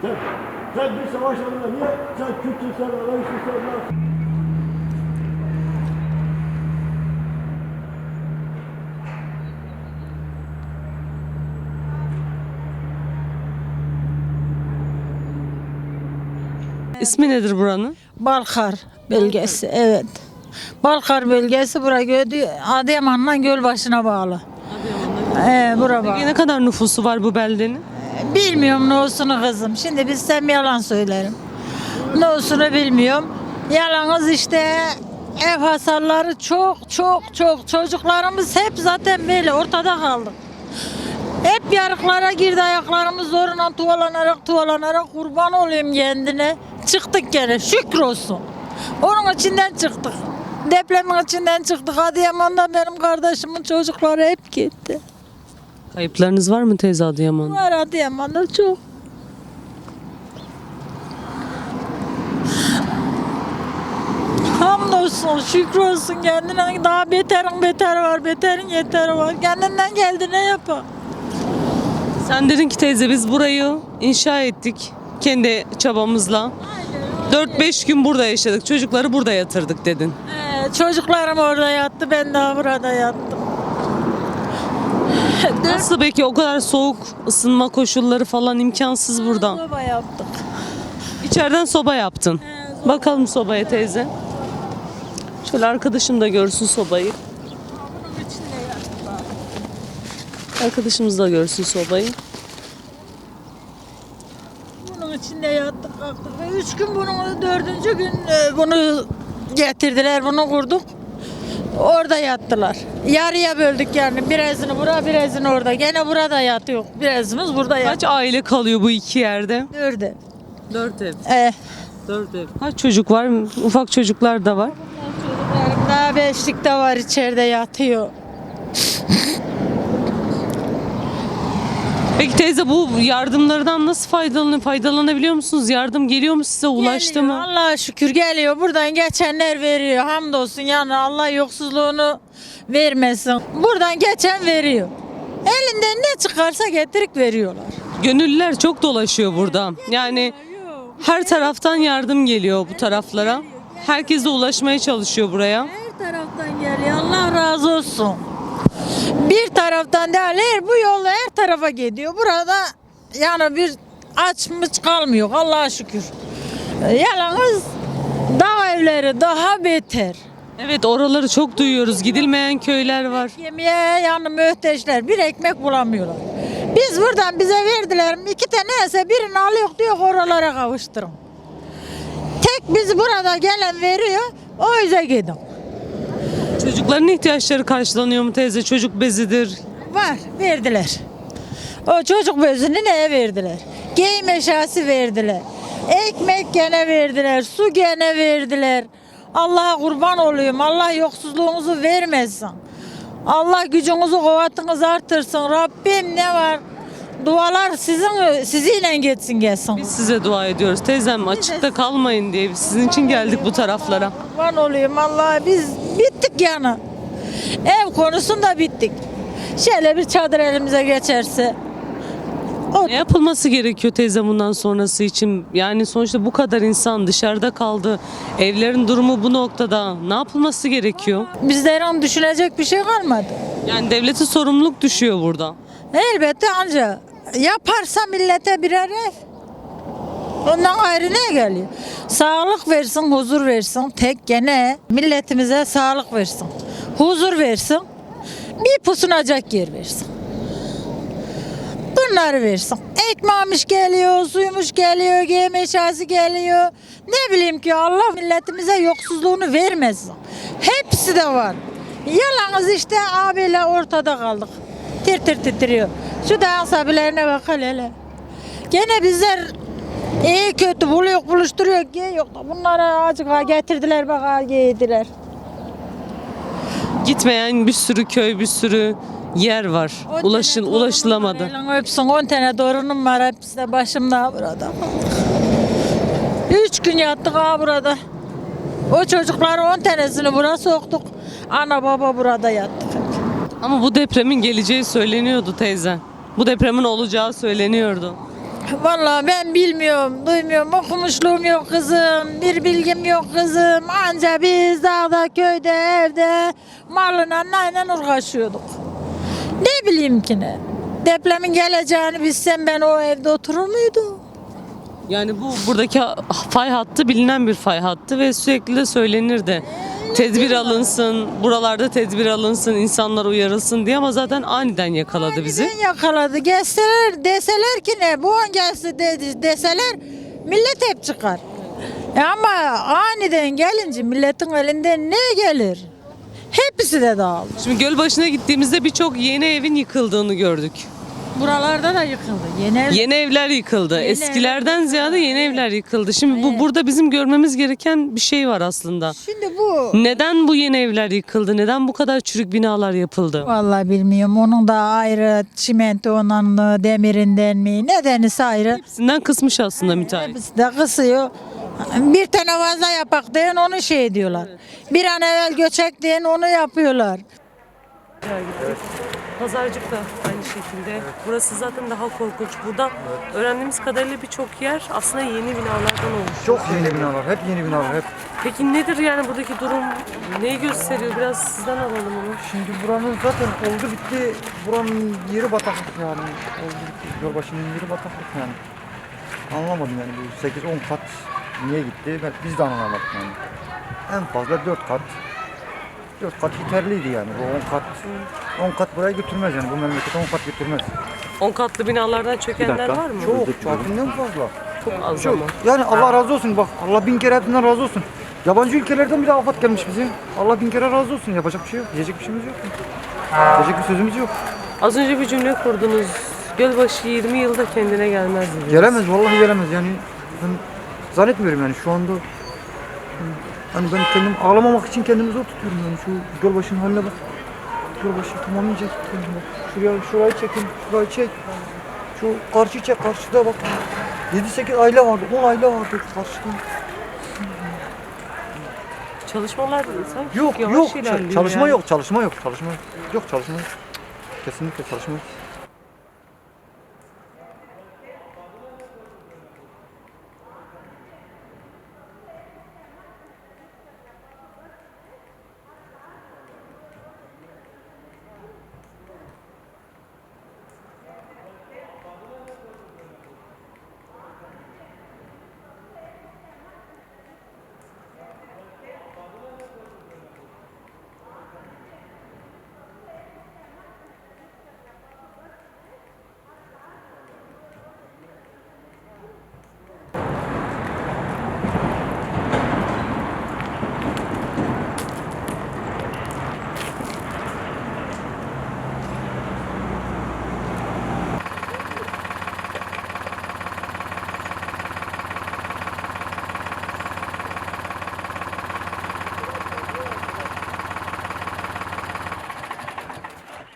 Sen, sen bir savaş anında niye sen Kürt'ün sen, Arayış'ın sen, İsmi nedir buranın? Balkar bölgesi, evet. Balkar bölgesi bura Adıyaman'la Gölbaşı'na bağlı. Bura bağlı. Peki ne kadar nüfusu var bu beldenin? Bilmiyorum nüfusunu kızım. Şimdi bilsem yalan söylerim. Nüfusunu bilmiyorum. Yalnız işte ev hasarları çok. Çocuklarımız hep zaten böyle ortada kaldı. Hep yarıklara girdi, ayaklarımız zorla tuvalanarak kurban olayım kendine. Çıktık gene, şükür olsun. Onun içinden çıktık. Depremin içinden çıktık. Adıyaman'da benim kardeşimin çocukları hep gitti. Kayıplarınız var mı teyze Adıyaman'da? Var Adıyaman'da çok. Hamdolsun, şükür olsun kendine. Daha beterin yeteri var. Kendinden geldi ne yapar? Sen dedin ki teyze biz burayı inşa ettik kendi çabamızla. 4-5 gün burada yaşadık. Çocukları burada yatırdık dedin. Çocuklarım orada yattı, ben daha burada yattım. Nasıl peki o kadar soğuk ısınma koşulları falan imkansız burada. Soba yaptık. İçeriden soba yaptın. Bakalım sobaya teyze. Şöyle arkadaşım da görsün sobayı. Bunun içinde yattık. Arkadaşımız da görsün sobayı. Bunun içinde yattık kalktık ve 3 gün bunun 4. gün bunu getirdiler, bunu kurduk. Orada yattılar. Yarıya böldük yani. Birazını bura, birazını orada. Gene burada yatıyor. Birazımız burada Kaç yatıyor. aile kalıyor bu iki yerde? 4'e. 4 ev. 4 ev. Kaç çocuk var? Ufak çocuklar da var. Çocuklarım daha 5'lik de var içeride yatıyor. Peki teyze bu yardımlardan nasıl faydalanabiliyor musunuz? Yardım geliyor mu size? Ulaştı Geliyor, mı? Allah'a şükür geliyor. Buradan geçenler veriyor. Hamdolsun yani Allah yoksulluğunu vermesin. Buradan geçen veriyor. Elinden ne çıkarsa getirip veriyorlar. Gönüllüler çok dolaşıyor burada. Yani her taraftan yardım geliyor bu taraflara. Herkes de ulaşmaya çalışıyor buraya. Her taraftan geliyor. Allah razı olsun. Bir taraftan değil, bu yolla her tarafa gidiyor. Burada yani bir açmış kalmıyor Allah'a şükür. Yalnız dağ evleri daha beter. Evet oraları çok duyuyoruz. Gidilmeyen köyler var. Yemeğe yani mühteşler bir ekmek bulamıyorlar. Biz buradan bize verdiler 2 tane ise birini alıyor diyor oralara kavuşturun. Tek biz burada gelen veriyor o yüzden gidin. Çocukların ihtiyaçları karşılanıyor mu teyze? Çocuk bezidir. Var verdiler. O çocuk bezini neye verdiler? Giyim eşyası verdiler. Ekmek gene verdiler. Su gene verdiler. Allah'a kurban olayım. Allah yoksulluğunuzu vermesin. Allah gücünüzü kuvvetinizi artırsın. Rabbim ne var? Dualar sizinle geçsin gelsin. Biz size dua ediyoruz. Teyzem açıkta kalmayın diye biz sizin için geldik bu taraflara. Kurban olayım Allah biz bittik yani. Ev konusunda bittik. Şöyle bir çadır elimize geçerse. Ne yapılması gerekiyor teyze bundan sonrası için? Yani sonuçta bu kadar insan dışarıda kaldı. Evlerin durumu bu noktada. Ne yapılması gerekiyor? Bizlerin düşünecek bir şey kalmadı. Yani devlete sorumluluk düşüyor burada. Elbette anca yaparsa millete birer ev. Ondan ayrı ne geliyor? Sağlık versin, huzur versin. Tek gene milletimize sağlık versin. Huzur versin. Bir pusunacak yer versin. Bunları versin. Ekmeğimiz geliyor, suyumuş geliyor, giyim eşyası geliyor. Ne bileyim ki Allah milletimize yoksuzluğunu vermesin. Hepsi de var. Yalnız işte abiyle ortada kaldık. Titriyor. Şu dağın sabilerine bak hele. Gene bizler iyi kötü buluyor, buluşturuyor. Yok da bunları acık getirdiler bak giydiler. Gitmeyen bir sürü köy, bir sürü yer var. Ulaşılamadı. Elin öpsün 10 tane torunum var hepsi de başımda burada. 3 gün yattık burada. O çocukları 10 tanesini buraya soktuk. Ana baba burada yattık. Ama bu depremin geleceği söyleniyordu teyze. Bu depremin olacağı söyleniyordu. Vallahi ben bilmiyorum, duymuyorum. Okumuşluğum yok kızım, bir bilgim yok kızım. Anca biz dağda, köyde, evde malına nayla uğraşıyorduk. Ne bileyim ki ne? Depremin geleceğini bilsem ben o evde oturur muydum? Yani bu buradaki fay hattı bilinen bir fay hattı ve sürekli de söylenirdi. Tedbir alınsın, buralarda tedbir alınsın, insanlar uyarılsın diye ama zaten aniden yakaladı bizi. Aniden yakaladı. Gelseler deseler ki ne? Bu an gelse deseler millet hep çıkar. Ama aniden gelince milletin elinden ne gelir? Hepsi de dağıldı. Şimdi Gölbaşı'na gittiğimizde birçok yeni evin yıkıldığını gördük. Buralarda da yıkıldı. Yeni ev. Yeni evler yıkıldı. Eskilerden evler ziyade yeni evler yıkıldı. Şimdi bu burada bizim görmemiz gereken bir şey var aslında. Şimdi bu Neden bu yeni evler yıkıldı? Neden bu kadar çürük binalar yapıldı? vallahi bilmiyorum. Onun da ayrı çimentondan mı, demirinden mi? Nedenisi ayrı. Hepsinden kısmış aslında müteahhit. Hepsi de kısıyor. Bir tane fazla yapak diyen onu şey diyorlar. Bir an evvel göçek diyen onu yapıyorlar. Pazarcık da aynı şekilde. Burası zaten daha korkunç. Burada öğrendiğimiz kadarıyla birçok yer aslında yeni binalardan oluşuyor. Çok yeni binalar, hep yeni binalar, hep. Peki nedir yani buradaki durum? Neyi gösteriyor? Biraz sizden alalım onu. Şimdi buranın zaten oldu bitti, buranın yeri bataklık yani. Oldu bitti, Gölbaşı'nın yeri bataklık yani. Anlamadım yani bu 8-10 kat niye gitti, biz de anlamadık yani. En fazla 4 kat. 4 kat yeterliydi yani bu 10 kat. 10 kat buraya götürmez yani bu memleket 10 kat götürmez. 10 katlı binalardan çökenler var mı? Çok, haddinden fazla. Çok az Çok. ama. Yani Allah razı olsun bak, Allah bin kere hepsinden razı olsun. Yabancı ülkelerden bile afet gelmiş bize. Allah bin kere razı olsun. Yapacak bir şey yok. Diyecek bir şeyimiz yok. Diyecek bir sözümüz yok. Az önce bir cümle kurdunuz. Gölbaşı 20 yılda kendine gelmez dediniz. Gelemez, vallahi gelemez. Yani ben zannetmiyorum yani şu anda. Hani ben kendim ağlamamak için kendimi zor tutuyorum yani şu Gölbaşı'nın haline bak. Gölbaşı tamamlayacak. Bak. Şurayı çekin, şurayı çek. Şu karşı çek, karşıda bak. 7-8 aile vardı, 10 aile vardı karşıda. Çalışmalar sanki Yok, yavaş yok. ilerliyor Çalışma yani. yok, çalışma yok, çalışma yok. Yok çalışma yok. Kesinlikle çalışma yok.